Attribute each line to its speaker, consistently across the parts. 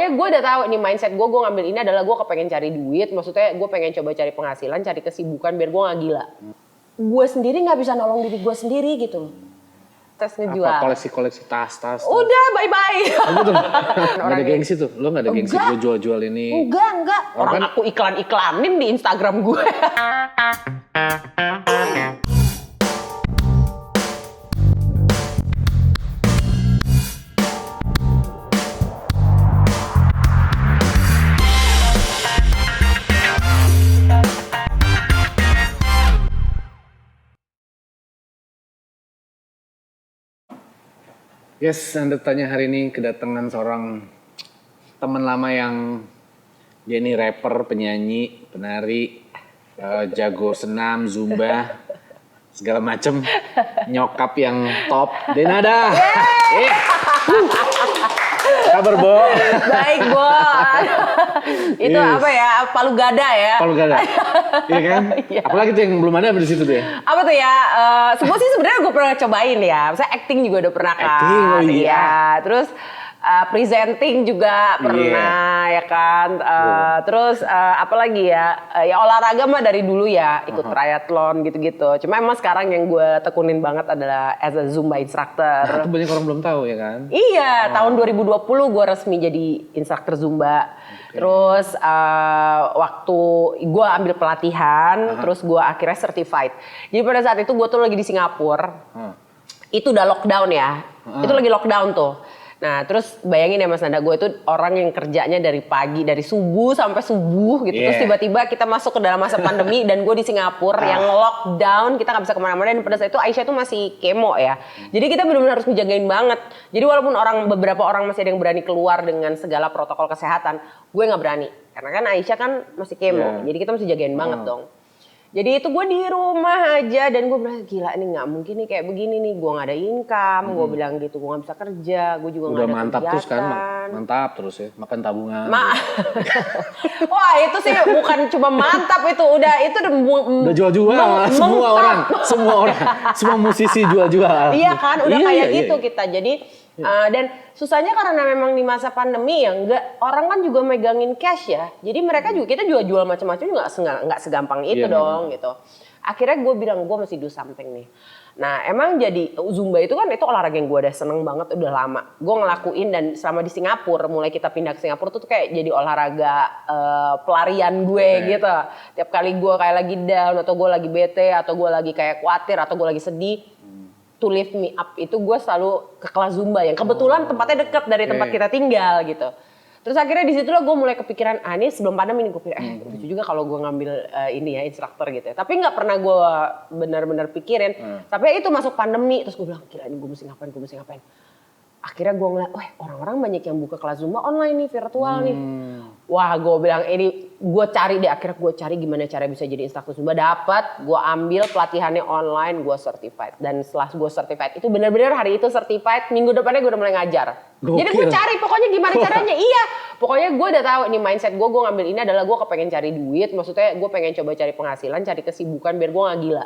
Speaker 1: pokoknya gue udah tahu nih mindset gue ngambil ini adalah gue kepengen cari duit, maksudnya gue pengen coba cari penghasilan, cari kesibukan biar gue gak gila. Gue sendiri gak bisa nolong diri gue sendiri gitu. Tes ngejual.
Speaker 2: Apa koleksi tas.
Speaker 1: Udah bye-bye.
Speaker 2: Gak ada gengsi tuh, lo gak ada gengsi gue jual-jual ini?
Speaker 1: Enggak. Orang aku iklan-iklanin di Instagram gue.
Speaker 2: Yes, Anda tanya hari ini kedatangan seorang teman lama yang dia ini rapper, penyanyi, penari, jago senam, zumba, segala macem, nyokap yang top, Denada. Kabar Bo?
Speaker 1: Baik Bo. Itu yes. Apa ya? Palu gada ya?
Speaker 2: Palu gada, iya kan? Apalagi tuh yang belum ada di situ tuh ya?
Speaker 1: Apa tuh ya? Semua sih sebenarnya gue pernah cobain ya. Misalnya acting juga udah pernah kan?
Speaker 2: Acting, oh iya.
Speaker 1: Ya. Terus presenting juga pernah ya kan? Terus apa lagi ya? Ya olahraga mah dari dulu ya, ikut triathlon gitu-gitu. Cuma emang sekarang yang gue tekunin banget adalah as a Zumba instructor.
Speaker 2: Nah, itu banyak orang belum tahu ya kan?
Speaker 1: Iya, tahun 2020 gue resmi jadi instruktur Zumba. Okay. Terus waktu gue ambil pelatihan, terus gue akhirnya certified. Jadi pada saat itu gue tuh lagi di Singapura. Itu udah lockdown ya. Itu lagi lockdown tuh. Nah terus bayangin ya Mas Nanda, gue itu orang yang kerjanya dari pagi, dari subuh sampai subuh gitu. Terus tiba-tiba kita masuk ke dalam masa pandemi dan gue di Singapura yang lockdown, kita gak bisa kemana-mana. Dan pada saat itu Aisyah tuh masih kemo ya. Jadi kita benar-benar harus menjagain banget. Jadi walaupun beberapa orang masih ada yang berani keluar dengan segala protokol kesehatan, gue gak berani. Karena kan Aisyah kan masih kemo, jadi kita mesti jagain banget dong. Jadi itu gue di rumah aja dan gue bilang gila nih nggak mungkin nih kayak begini nih, gue nggak ada income, gue bilang gitu, gue nggak bisa kerja, gue juga nggak ada
Speaker 2: mantap
Speaker 1: kegiatan.
Speaker 2: Terus kan, mantap terus ya, makan tabungan.
Speaker 1: Wah itu sih bukan cuma mantap itu, udah
Speaker 2: jual-jual semua musisi jual-jual.
Speaker 1: Iya kan, udah kayak gitu kita jadi. Dan susahnya karena memang di masa pandemi ya orang kan juga megangin cash ya, jadi mereka juga kita jual macam-macam juga nggak segampang itu dong gitu. Akhirnya gue bilang gue mesti do something nih. Nah emang jadi Zumba itu kan itu olahraga yang gue udah seneng banget udah lama. Gue ngelakuin dan selama di Singapura, mulai kita pindah ke Singapura tuh kayak jadi olahraga pelarian gue gitu. Tiap kali gue kayak lagi down atau gue lagi bete atau gue lagi kayak khawatir atau gue lagi sedih, to lift me up itu gue selalu ke kelas Zumba yang kebetulan tempatnya deket dari tempat kita tinggal gitu. Terus akhirnya di situ gue mulai kepikiran, ini sebelum pandemi nih gue pikir, lucu juga kalau gue ngambil ini ya instruktur gitu ya. Tapi nggak pernah gue benar-benar pikirin. Tapi itu masuk pandemi, terus gue bilang, gila ini gue mesti ngapain. Akhirnya gue ngeliat, orang-orang banyak yang buka kelas Zumba online nih, virtual nih. Wah gue bilang ini, gue cari deh, akhirnya gue cari gimana cara bisa jadi instruktur Zumba. Dapat, gue ambil pelatihannya online, gue certified. Dan setelah gue certified, itu benar-benar hari itu certified, minggu depannya gue udah mulai ngajar. Gokil. Jadi gue cari pokoknya gimana caranya, pokoknya gue udah tahu nih mindset gue ngambil ini adalah gue kepengen cari duit. Maksudnya gue pengen coba cari penghasilan, cari kesibukan biar gue gak gila.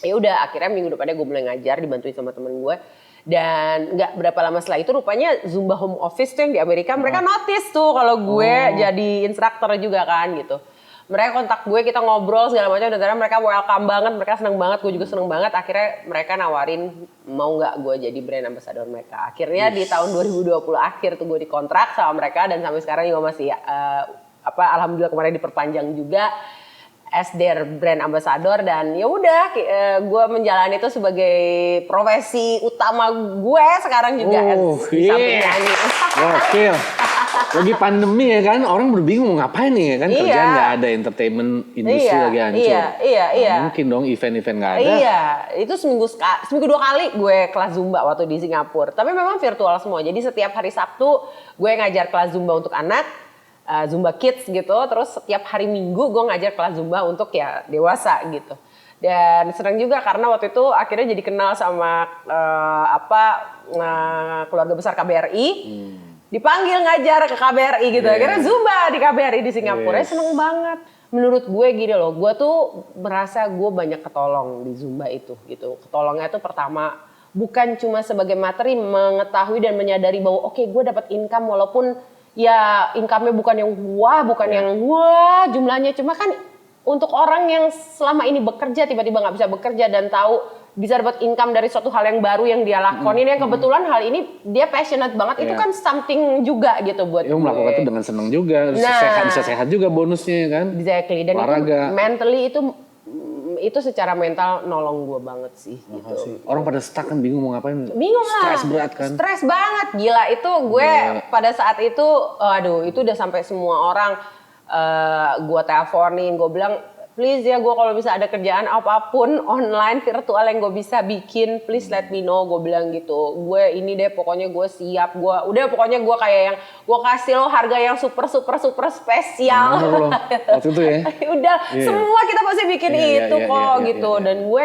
Speaker 1: Ya udah akhirnya minggu depannya gue mulai ngajar, dibantuin sama temen gue. Dan nggak berapa lama setelah itu rupanya Zumba Home Office tuh yang di Amerika mereka notice tuh kalau gue jadi instruktur juga kan gitu. Mereka kontak gue, kita ngobrol segala macam dan mereka welcome banget, mereka seneng banget, gue juga seneng banget. Akhirnya mereka nawarin mau nggak gue jadi brand ambassador mereka. Akhirnya di tahun 2020 akhir tuh gue dikontrak sama mereka dan sampai sekarang juga masih alhamdulillah kemarin diperpanjang juga as their brand ambassador. Dan ya udah gue menjalani itu sebagai profesi utama gue sekarang juga di samping nyanyi.
Speaker 2: Gokil. Lagi pandemi ya kan, orang berbingung ngapain nih ya kan, kerjaan nggak ada, entertainment industri lagi hancur. Iya. Mungkin dong event-event nggak ada. Iya,
Speaker 1: itu seminggu 2 kali gue kelas Zumba waktu di Singapura. Tapi memang virtual semua, jadi setiap hari Sabtu gue ngajar kelas Zumba untuk anak, Zumba Kids gitu. Terus setiap hari Minggu gue ngajar kelas Zumba untuk ya dewasa gitu. Dan senang juga karena waktu itu akhirnya jadi kenal sama keluarga besar KBRI. Dipanggil ngajar ke KBRI gitu. Akhirnya Zumba di KBRI di Singapura. Seneng banget. Menurut gue gini loh, gue tuh merasa gue banyak ketolong di Zumba itu gitu. Ketolongnya tuh pertama bukan cuma sebagai materi, mengetahui dan menyadari bahwa oke, gue dapat income walaupun ya income-nya bukan yang wah jumlahnya, cuma kan untuk orang yang selama ini bekerja tiba-tiba nggak bisa bekerja dan tahu bisa dapat income dari suatu hal yang baru yang dia lakonin yang kebetulan hal ini dia passionate banget, itu kan something juga gitu buat gue.
Speaker 2: Melakukan itu dengan senang juga, bisa sehat juga bonusnya kan.
Speaker 1: Exactly, dan
Speaker 2: olahraga.
Speaker 1: Itu mentally itu secara mental nolong gue banget sih gitu.
Speaker 2: Orang pada stuck kan bingung mau ngapain.
Speaker 1: Bingung lah.
Speaker 2: Stres berat kan.
Speaker 1: Stres banget, gila itu gue pada saat itu, aduh itu udah sampai semua orang gue teleponin, gue bilang please ya gue kalau bisa ada kerjaan apapun online virtual yang gue bisa bikin, please let me know, gue bilang gitu. Gue ini deh pokoknya gue siap, pokoknya gue kayak yang gue kasih lo harga yang super spesial.
Speaker 2: Waktu itu ya.
Speaker 1: Udah semua kita pasti bikin itu kok gitu. Dan gue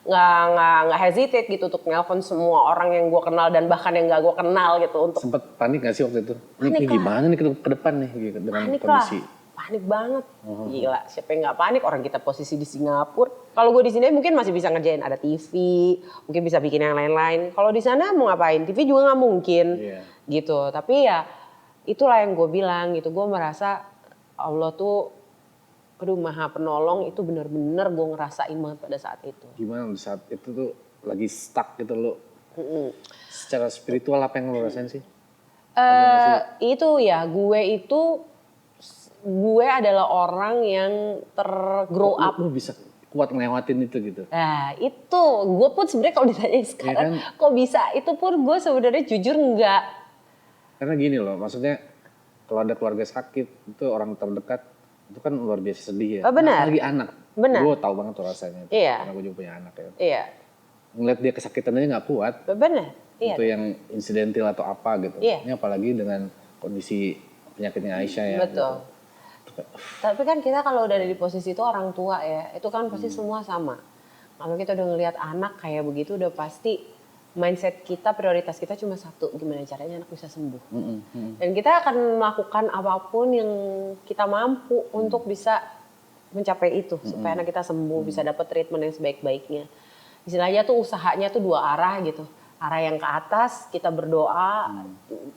Speaker 1: nggak hesitate gitu untuk nelpon semua orang yang gue kenal dan bahkan yang nggak gue kenal gitu untuk.
Speaker 2: Sempet panik gak sih waktu itu? Ini gimana nih ke depan nih gitu, dengan
Speaker 1: panik
Speaker 2: kondisi?
Speaker 1: Panik banget, gila. Siapa yang nggak panik? Orang kita posisi di Singapura. Kalau gue di sini mungkin masih bisa ngerjain, ada TV, mungkin bisa bikin yang lain-lain. Kalau di sana mau ngapain? TV juga nggak mungkin, gitu. Tapi ya itulah yang gue bilang gitu. Gue merasa Allah tuh, aduh maha penolong, itu benar-benar gue ngerasain banget pada saat itu.
Speaker 2: Gimana di saat itu tuh lagi stuck gitu lo? Secara spiritual apa yang lo rasain sih?
Speaker 1: Itu ya gue adalah orang yang tergrow up.
Speaker 2: Lu bisa kuat ngelewatin itu gitu.
Speaker 1: Nah itu gue pun sebenarnya kalau ditanya sekarang kok bisa, itu pun gue sebenarnya jujur enggak.
Speaker 2: Karena gini loh, maksudnya kalau ada keluarga sakit itu orang terdekat itu kan luar biasa sedih ya.
Speaker 1: Benar.
Speaker 2: Apalagi anak.
Speaker 1: Benar.
Speaker 2: Gue tahu banget tuh rasanya.
Speaker 1: Iya.
Speaker 2: Karena gue juga punya anak ya.
Speaker 1: Iya.
Speaker 2: Ngeliat dia kesakitan aja nggak kuat.
Speaker 1: Benar. Iya.
Speaker 2: Itu yang insidental atau apa gitu.
Speaker 1: Iya.
Speaker 2: Ini apalagi dengan kondisi penyakitnya Aisyah ya.
Speaker 1: Betul. Gitu. Tapi kan kita kalau udah ada di posisi itu orang tua ya, itu kan pasti semua sama. Kalau kita udah ngelihat anak kayak begitu, udah pasti mindset kita, prioritas kita cuma satu, gimana caranya anak bisa sembuh. Dan kita akan melakukan apapun yang kita mampu untuk bisa mencapai itu, supaya anak kita sembuh, bisa dapat treatment yang sebaik-baiknya. Istilahnya tuh usahanya tuh dua arah gitu. Arah yang ke atas, kita berdoa,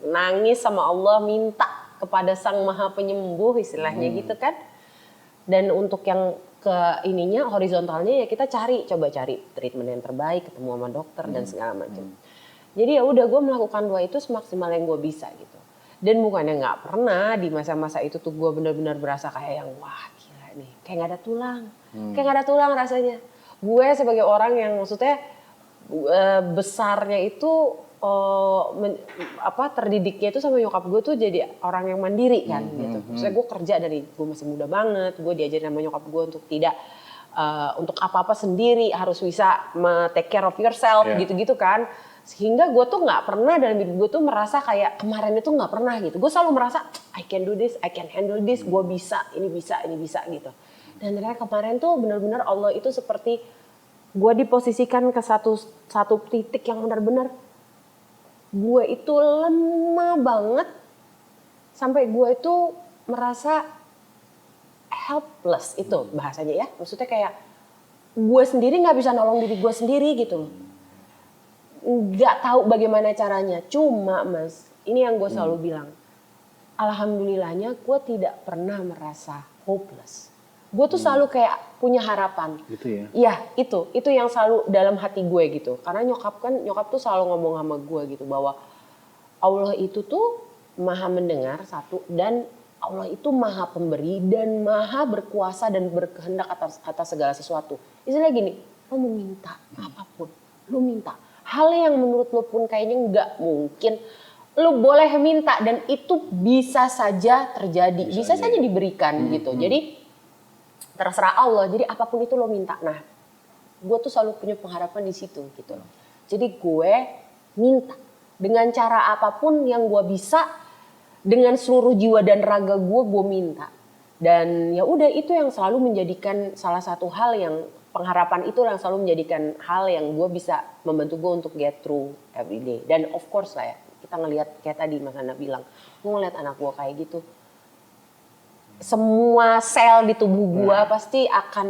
Speaker 1: nangis sama Allah, minta kepada Sang Maha Penyembuh istilahnya gitu kan. Dan untuk yang ke ininya horizontalnya ya kita coba cari treatment yang terbaik, ketemu sama dokter dan segala macam. Jadi ya udah gue melakukan dua itu semaksimal yang gue bisa gitu. Dan bukannya nggak pernah di masa-masa itu tuh gue benar-benar berasa kayak yang wah gila nih, kayak nggak ada tulang, kayak nggak ada tulang rasanya. Gue sebagai orang yang maksudnya besarnya itu terdidiknya itu sama nyokap gue tuh jadi orang yang mandiri kan gitu. Maksudnya gue kerja dari gue masih muda banget, gue diajarin sama nyokap gue untuk tidak untuk apa-apa sendiri, harus bisa take care of yourself gitu-gitu kan. Sehingga gue tuh nggak pernah dalam hidup gue tuh merasa kayak kemarin itu nggak pernah gitu. Gue selalu merasa I can do this, I can handle this, gue bisa, ini bisa gitu. Dan ternyata kemarin tuh benar-benar Allah itu seperti gue diposisikan ke satu titik yang benar-benar gue itu lemah banget sampai gue itu merasa helpless, itu bahasanya ya. Maksudnya kayak gue sendiri nggak bisa nolong diri gue sendiri gitu. Nggak tahu bagaimana caranya. Cuma mas, ini yang gue selalu bilang. Alhamdulillahnya gue tidak pernah merasa hopeless. Gue tuh selalu kayak punya harapan.
Speaker 2: Gitu ya?
Speaker 1: Iya, itu yang selalu dalam hati gue gitu. Karena nyokap tuh selalu ngomong sama gue gitu bahwa Allah itu tuh maha mendengar satu, dan Allah itu maha pemberi dan maha berkuasa dan berkehendak atas segala sesuatu. Istilahnya gini, lo mau minta apapun, lo minta. Hal yang menurut lo pun kayaknya nggak mungkin, lo boleh minta dan itu bisa saja terjadi, bisa saja diberikan gitu. Jadi terserah Allah, jadi apapun itu lo minta. Nah, gue tuh selalu punya pengharapan di situ gitu. Jadi gue minta dengan cara apapun yang gue bisa, dengan seluruh jiwa dan raga gue minta. Dan ya udah itu yang selalu menjadikan salah satu hal yang pengharapan itu yang selalu menjadikan hal yang gue bisa membantu gue untuk get through every day. Dan of course lah ya, kita ngelihat kayak tadi Mas Ana bilang, gue ngeliat anak gue kayak gitu. semua sel di tubuh gue pasti akan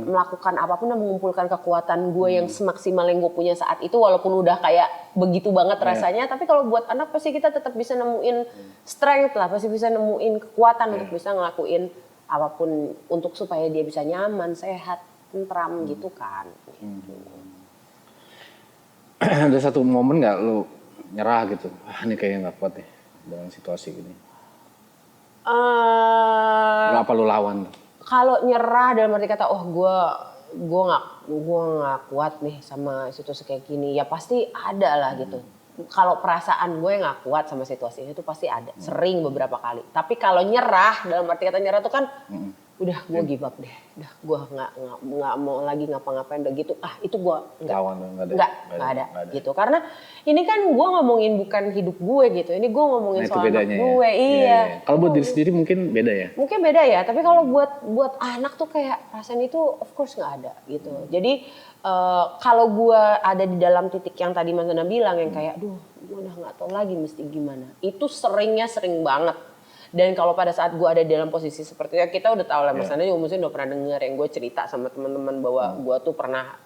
Speaker 1: melakukan apapun dan mengumpulkan kekuatan gue yang semaksimal yang gue punya saat itu, walaupun udah kayak begitu banget rasanya. Tapi kalau buat anak pasti kita tetap bisa nemuin strength lah, pasti bisa nemuin kekuatan untuk bisa ngelakuin apapun untuk supaya dia bisa nyaman, sehat, tentram gitu kan.
Speaker 2: Ada satu momen nggak lu nyerah gitu? Ini kayaknya nggak kuat deh dalam situasi gini. Apa lu lawan?
Speaker 1: Kalau nyerah dalam arti kata, gue nggak kuat nih sama situasi kayak gini, ya pasti ada lah gitu. Kalau perasaan gue nggak kuat sama situasi ini tuh pasti ada, sering beberapa kali. Tapi kalau nyerah dalam arti kata nyerah tuh kan, udah gue give up deh, udah gue nggak mau lagi ngapa-ngapain udah gitu. Itu gue nggak ada gitu. Karena ini kan gue ngomongin bukan hidup gue gitu, ini gue ngomongin soal anak gue. Iya.
Speaker 2: Kalau buat diri sendiri mungkin beda ya.
Speaker 1: Mungkin beda ya, tapi kalau buat anak tuh kayak perasaan itu of course nggak ada gitu. Jadi kalau gue ada di dalam titik yang tadi Mas Dana bilang yang kayak, gue udah nggak tahu lagi mesti gimana. Itu sering banget. Dan kalau pada saat gue ada di dalam posisi seperti itu, kita udah tahu lah Mas Dana juga mungkin udah pernah denger yang gue cerita sama teman-teman bahwa gue tuh pernah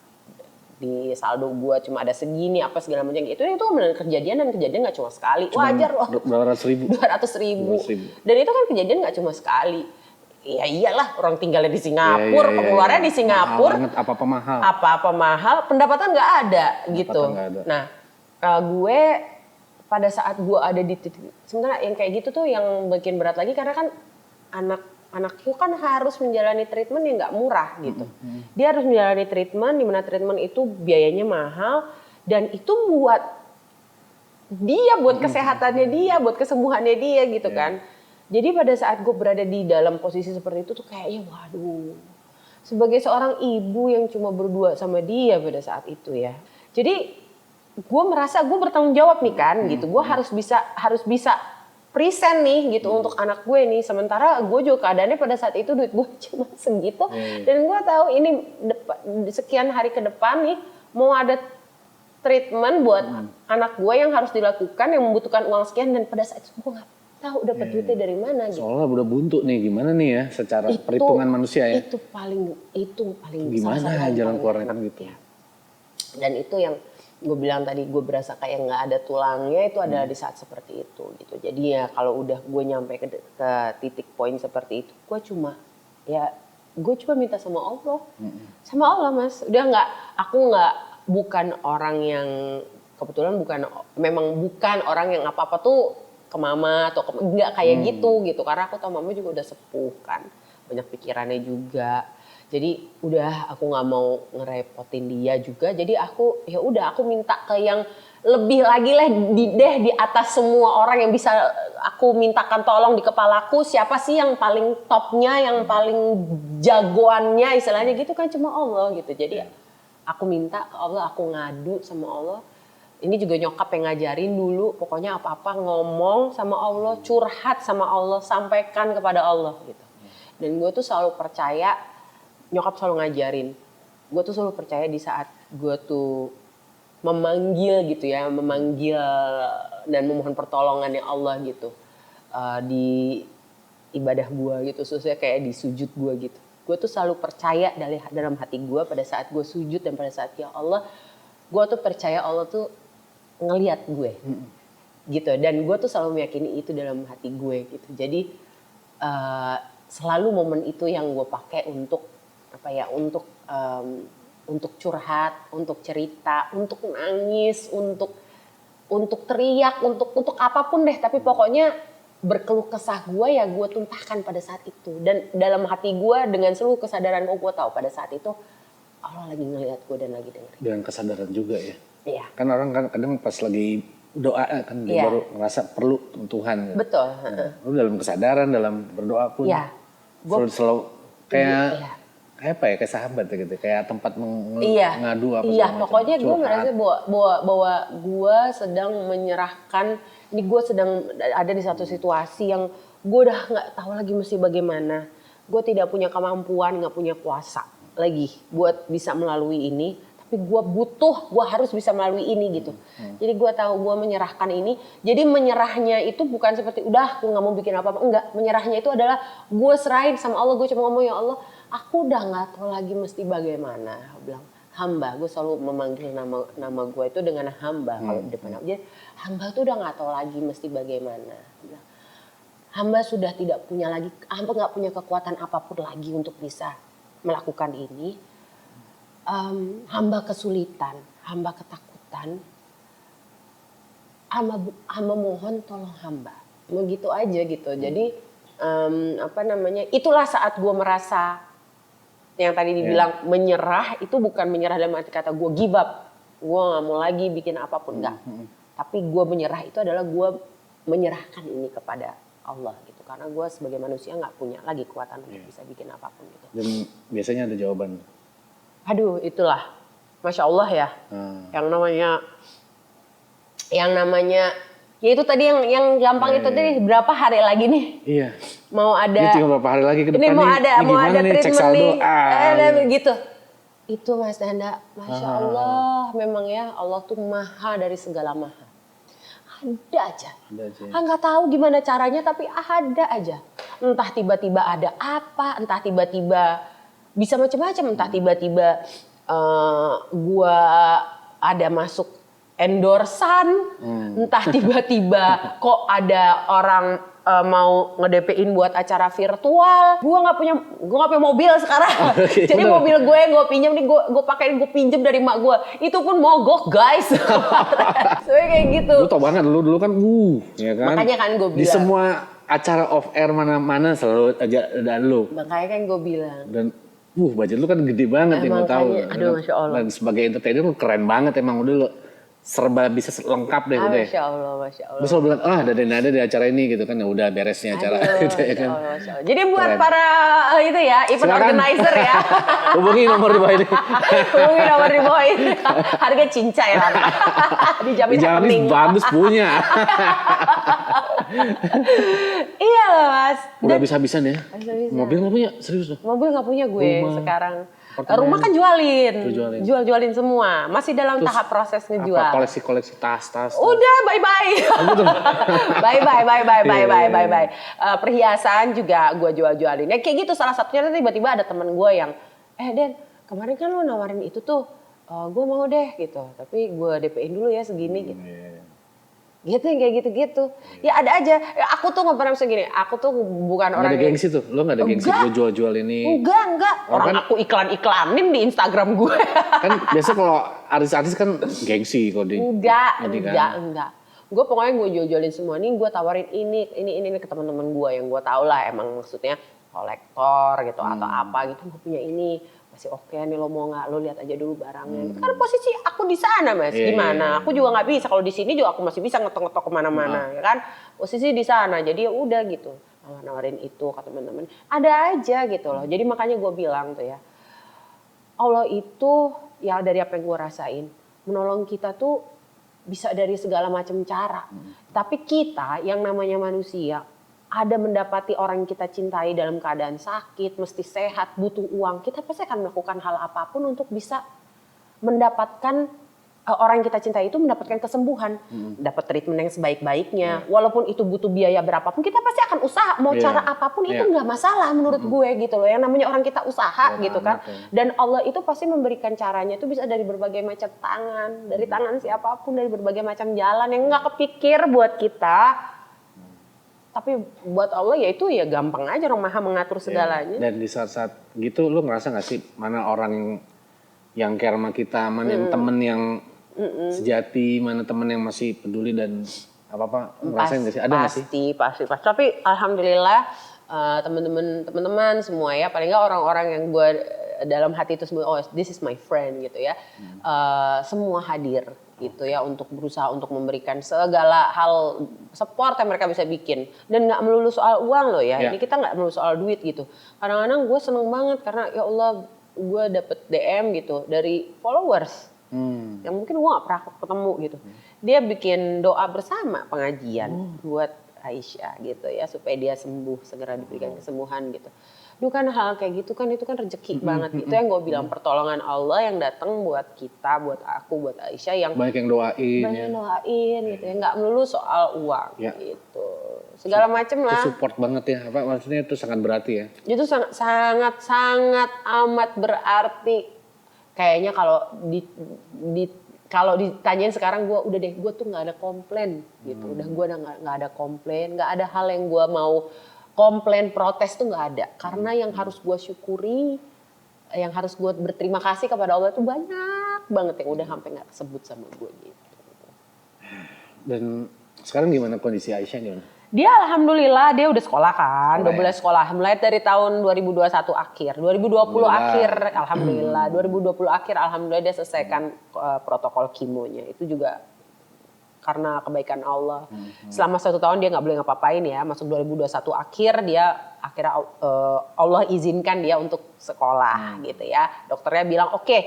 Speaker 1: di saldo gue cuma ada segini apa segala macam gitu. Itu benar kejadian dan kejadian nggak cuma sekali. Wajar loh. 200.000. Dan itu kan kejadian nggak cuma sekali. Ya iyalah, orang tinggalnya di Singapura, pengeluarannya di Singapura. Apa-apa mahal, pendapatan nggak ada gitu. Nah, gue pada saat gue ada di titik, sebenarnya yang kayak gitu tuh yang bikin berat lagi karena kan anakku kan harus menjalani treatment yang nggak murah gitu. Dia harus menjalani treatment, di mana treatment itu biayanya mahal dan itu buat dia, buat kesehatannya dia, buat kesembuhannya dia gitu kan. Jadi pada saat gue berada di dalam posisi seperti itu tuh kayaknya waduh. Sebagai seorang ibu yang cuma berdua sama dia pada saat itu ya. Jadi gue merasa gue bertanggung jawab nih kan gitu. Gue harus bisa present nih gitu untuk anak gue nih. Sementara gue juga keadaannya pada saat itu duit gue cuma segitu. Dan gue tahu ini sekian hari ke depan nih mau ada treatment buat anak gue yang harus dilakukan yang membutuhkan uang sekian. Dan pada saat itu gue gak tahu dapat duitnya dari mana gitu.
Speaker 2: Soalnya udah buntu nih, gimana nih ya secara perhitungan manusia ya.
Speaker 1: Itu paling
Speaker 2: gimana jalan keluarnya kan gitu.
Speaker 1: Ya. Dan itu yang gue bilang tadi, gue berasa kayak nggak ada tulangnya itu adalah di saat seperti itu gitu. Jadi ya kalau udah gue nyampe ke titik poin seperti itu, gue cuma minta sama Allah, sama Allah Mas. Bukan orang yang kebetulan memang bukan orang yang apa-apa tuh ke mama atau nggak kayak gitu karena aku tau mama juga udah sepuh kan, banyak pikirannya juga. Jadi udah aku nggak mau ngerepotin dia juga. Jadi aku minta ke yang lebih lagi lah di atas semua orang yang bisa aku mintakan tolong di kepalaku. Siapa sih yang paling topnya, yang paling jagoannya istilahnya gitu kan, cuma Allah gitu. Jadi aku minta ke Allah, aku ngadu sama Allah. Ini juga nyokap yang ngajarin dulu, pokoknya apa-apa ngomong sama Allah, curhat sama Allah, sampaikan kepada Allah gitu. Dan gue tuh selalu percaya, nyokap selalu ngajarin, gue tuh selalu percaya di saat gue tuh memanggil dan memohon pertolongannya Allah gitu. Di ibadah gue gitu, khususnya kayak di sujud gue gitu. Gue tuh selalu percaya dalam hati gue pada saat gue sujud dan pada saat ya Allah, gue tuh percaya Allah tuh ngelihat gue gitu. Dan gue tuh selalu meyakini itu dalam hati gue gitu. Jadi selalu momen itu yang gue pakai untuk untuk curhat, untuk cerita, untuk nangis, untuk teriak, untuk apapun deh. Tapi pokoknya berkeluh kesah gue ya gue tumpahkan pada saat itu. Dan dalam hati gue dengan seluruh kesadaran gue tahu pada saat itu Allah lagi ngelihat gue dan lagi dengerin.
Speaker 2: Dengan kesadaran juga ya.
Speaker 1: Iya.
Speaker 2: Kan orang kan kadang pas lagi doa kan dia baru ngerasa perlu Tuhan. Gitu.
Speaker 1: Betul.
Speaker 2: Lu dalam kesadaran, dalam berdoa pun.
Speaker 1: Iya.
Speaker 2: Selalu kayak kayak sahabat gitu, kayak tempat ngadu apa.
Speaker 1: Iya, pokoknya gue merasa bahwa gue sedang menyerahkan, ini gue sedang ada di satu situasi yang gue udah nggak tahu lagi mesti bagaimana. Gue tidak punya kemampuan, nggak punya kuasa lagi buat bisa melalui ini. tapi gue butuh, gue harus bisa melalui ini gitu. Jadi gue tahu gue menyerahkan ini. Jadi menyerahnya itu bukan seperti udah gue nggak mau bikin apa-apa, enggak. Menyerahnya itu adalah gue serahin sama Allah. Gue cuma ngomong, ya Allah, aku udah nggak tahu lagi mesti bagaimana. Aku bilang hamba, gue selalu memanggil nama gue itu dengan hamba kalau di depan aku. Jadi hamba tuh udah nggak tahu lagi mesti bagaimana. Hamba sudah tidak punya lagi, hamba nggak punya kekuatan apapun lagi untuk bisa melakukan ini. Hamba kesulitan, hamba ketakutan. Hamba mohon tolong hamba. Begitu aja gitu. Jadi itulah saat gue merasa yang tadi dibilang menyerah, itu bukan menyerah dalam arti kata gue give up. Gue nggak mau lagi bikin apapun, enggak. Tapi gue menyerah itu adalah gue menyerahkan ini kepada Allah gitu, karena gue sebagai manusia nggak punya lagi kekuatan untuk bisa bikin apapun gitu.
Speaker 2: Dan biasanya ada jawaban.
Speaker 1: Aduh, itulah, masya Allah ya, yang namanya, ya itu tadi yang gampang itu tadi berapa hari lagi nih?
Speaker 2: Iya.
Speaker 1: Mau ada.
Speaker 2: Ini tinggal berapa hari lagi ke depan
Speaker 1: ini mau
Speaker 2: nih?
Speaker 1: Mau ada
Speaker 2: nih, cek
Speaker 1: treatment
Speaker 2: saldo.
Speaker 1: nih, gitu. Itu Mas Nanda, masya Allah, memang ya Allah tuh maha dari segala maha. Ada aja. Nggak tahu gimana caranya tapi ada aja. Entah tiba-tiba ada apa, entah tiba-tiba bisa macam-macam, entah tiba-tiba gua ada masuk endorsan, entah tiba-tiba kok ada orang mau nge-DP-in buat acara virtual. Gue nggak punya mobil sekarang. Jadi mobil gue yang gue pinjam nih, gue pinjam dari mak gue. Itu pun mogok guys. Soalnya kayak gitu.
Speaker 2: Lu tau banget dulu kan, ya kan.
Speaker 1: Makanya kan gue bilang.
Speaker 2: Di semua acara off air mana-mana selalu aja ada lu.
Speaker 1: Makanya kan gue bilang.
Speaker 2: Dan budget lu kan gede banget yang gue tahu.
Speaker 1: Aduh, Masya Allah.
Speaker 2: Dan sebagai entertainer lu keren banget emang, udah lu serba bisa lengkap deh udah.
Speaker 1: Masya Allah, Masya Allah.
Speaker 2: Terus lo bilang, ada di acara ini gitu kan, ya udah beresnya acara. Gitu, ya kan?
Speaker 1: Masya Allah. Jadi buat para itu ya, event organizer ya.
Speaker 2: Hubungi nomor di bawah ini.
Speaker 1: Hubungi nomor di bawah ini. Harga cincai lah. Dijamin happening.
Speaker 2: Bagus punya.
Speaker 1: Iya loh Mas.
Speaker 2: Udah habis-habisan ya? Mobil nggak punya? Serius loh?
Speaker 1: Mobil nggak punya gue sekarang. Rumah kan jualin. Jualin semua. Masih dalam tahap proses ngejual.
Speaker 2: Apa koleksi tas-tas?
Speaker 1: Udah bye-bye. Bye-bye. Perhiasan juga gue jualin. Ya kayak gitu, salah satunya tiba-tiba ada teman gue yang, Den, kemarin kan lo nawarin itu tuh, gue mau deh gitu. Tapi gue DP-in dulu ya segini gitu. Gitu yang kayak gitu-gitu. Ya ada aja. Aku tuh nggak pernah segini. Aku tuh bukan orang.
Speaker 2: Nggak ada gengsi tuh. Lo nggak ada gengsi gue jual-jual ini.
Speaker 1: Enggak. Orang kan, aku iklan-iklanin di Instagram gue.
Speaker 2: Kan biasa kalau artis-artis kan gengsi kalau di.
Speaker 1: Enggak. Gue pokoknya gue jual-jualin semua nih. Gue tawarin ini ke teman-teman gue yang gue tau lah emang maksudnya kolektor gitu atau apa gitu. Gue punya ini. Masih oke nih, lo mau nggak, lo lihat aja dulu barangnya. Kan posisi aku di sana Mas, gimana? Aku juga nggak bisa, kalau di sini juga aku masih bisa ngetok-ngetok kemana-mana, ya kan? Posisi di sana, jadi ya udah gitu. Nawarin itu ke teman-teman, ada aja gitu loh. Jadi makanya gue bilang tuh ya, Allah itu ya dari apa yang gue rasain, menolong kita tuh bisa dari segala macam cara. Tapi kita yang namanya manusia, ada mendapati orang yang kita cintai dalam keadaan sakit, mesti sehat, butuh uang, kita pasti akan melakukan hal apapun untuk bisa mendapatkan orang yang kita cintai itu mendapatkan kesembuhan, dapat treatment yang sebaik-baiknya, walaupun itu butuh biaya berapapun, kita pasti akan usaha, mau cara apapun itu nggak masalah menurut gue gitu loh, yang namanya orang kita usaha gitu kan, dan Allah itu pasti memberikan caranya itu bisa dari berbagai macam tangan, dari tangan siapapun, dari berbagai macam jalan yang nggak kepikir buat kita. Tapi buat Allah ya itu ya gampang aja, orang maha mengatur segalanya.
Speaker 2: Dan di saat-saat gitu lu ngerasa gak sih mana orang yang care sama kita, mana yang temen yang sejati, mana temen yang masih peduli dan apa-apa, ngerasain gak sih? Ada gak sih?
Speaker 1: Pasti. Tapi alhamdulillah teman-teman semua ya, paling nggak orang-orang yang gue dalam hati itu semua, this is my friend gitu ya, semua hadir gitu ya untuk berusaha untuk memberikan segala hal support yang mereka bisa bikin, dan nggak melulu soal uang loh ya. Ini kita nggak melulu soal duit gitu. Kadang-kadang gue seneng banget karena ya Allah gue dapet DM gitu dari followers yang mungkin gue nggak pernah ketemu gitu. Dia bikin doa bersama pengajian buat Aisyah gitu ya, supaya dia sembuh, segera diberikan kesembuhan gitu. Duh kan hal kayak gitu kan itu kan rezeki banget. Itu yang gue bilang, pertolongan Allah yang datang buat kita, buat aku, buat Aisyah yang
Speaker 2: Banyak yang doain
Speaker 1: banyak
Speaker 2: ya.
Speaker 1: yang doain gitu ya, nggak melulu soal uang
Speaker 2: Ya.
Speaker 1: gitu. Segala macem
Speaker 2: Itu
Speaker 1: lah.
Speaker 2: support banget ya, apa maksudnya itu sangat berarti ya.
Speaker 1: Itu sangat amat berarti. Kayaknya kalau ditanyain sekarang gue tuh nggak ada komplain gitu. Udah gue nggak ada komplain, nggak ada hal yang gue mau komplain, protes tuh nggak ada. Karena yang harus gue syukuri, yang harus gue berterima kasih kepada Allah itu banyak banget yang udah sampai nggak kesebut sama gue gitu.
Speaker 2: Dan sekarang gimana kondisi Aisyah gimana?
Speaker 1: Dia alhamdulillah dia udah sekolah kan, udah
Speaker 2: Sekolah
Speaker 1: mulai sekolah. Mulai dari tahun 2021 akhir, 2020 akhir alhamdulillah, 2020 akhir alhamdulillah dia selesaikan protokol kimonya. Itu juga karena kebaikan Allah. Selama 1 tahun dia nggak boleh ngapa-ngapain ya. Masuk 2021 akhir dia akhirnya Allah izinkan dia untuk sekolah gitu ya. Dokternya bilang oke,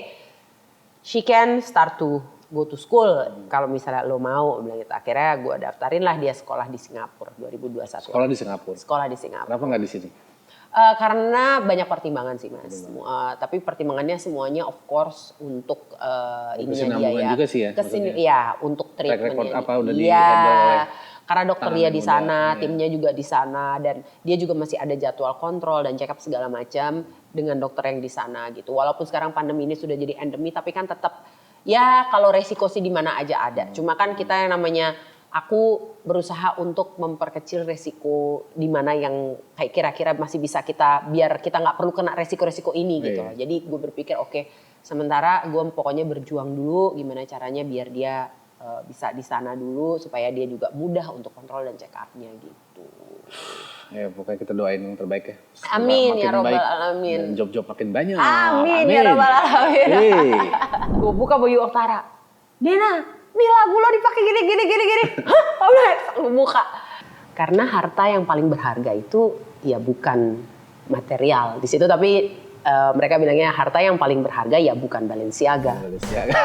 Speaker 1: she can start to go to school kalau misalnya lo mau, bilang gitu. Akhirnya gue daftarin lah dia sekolah di Singapura 2021.
Speaker 2: Sekolah di Singapura.
Speaker 1: Sekolah di Singapura.
Speaker 2: Kenapa nggak di sini?
Speaker 1: Karena banyak pertimbangan sih mas. Tapi pertimbangannya semuanya of course untuk ininya dia ya.
Speaker 2: Juga sih ya.
Speaker 1: Kesini ya untuk treatmentnya.
Speaker 2: record apa udah
Speaker 1: Iya.
Speaker 2: di-handle oleh
Speaker 1: Karena dokter dia di sana,
Speaker 2: iya.
Speaker 1: timnya juga di sana, dan dia juga masih ada jadwal kontrol dan check up segala macam dengan dokter yang di sana gitu. Walaupun sekarang pandemi ini sudah jadi endemi, tapi kan tetap ya kalau resiko sih di mana aja ada. Cuma kan kita yang namanya aku berusaha untuk memperkecil resiko di mana yang kayak kira-kira masih bisa kita, biar kita nggak perlu kena resiko-resiko ini gitu.
Speaker 2: Iya.
Speaker 1: Jadi gue berpikir oke, sementara gue pokoknya berjuang dulu gimana caranya biar dia bisa di sana dulu supaya dia juga mudah untuk kontrol dan check up-nya gitu.
Speaker 2: Ya pokoknya kita doain yang terbaik ya. Semoga
Speaker 1: Amin
Speaker 2: makin
Speaker 1: ya robbal
Speaker 2: baik
Speaker 1: alamin.
Speaker 2: Dan job-job makin banyak.
Speaker 1: Amin ya robbal alamin.
Speaker 2: Hey.
Speaker 1: Gue buka Bayu Oktara. Dena, nih lagu lo dipakai gini. Hah? Lu buka. Karena harta yang paling berharga itu ya bukan material di situ, tapi mereka bilangnya harta yang paling berharga ya bukan Balenciaga.
Speaker 2: Balenciaga.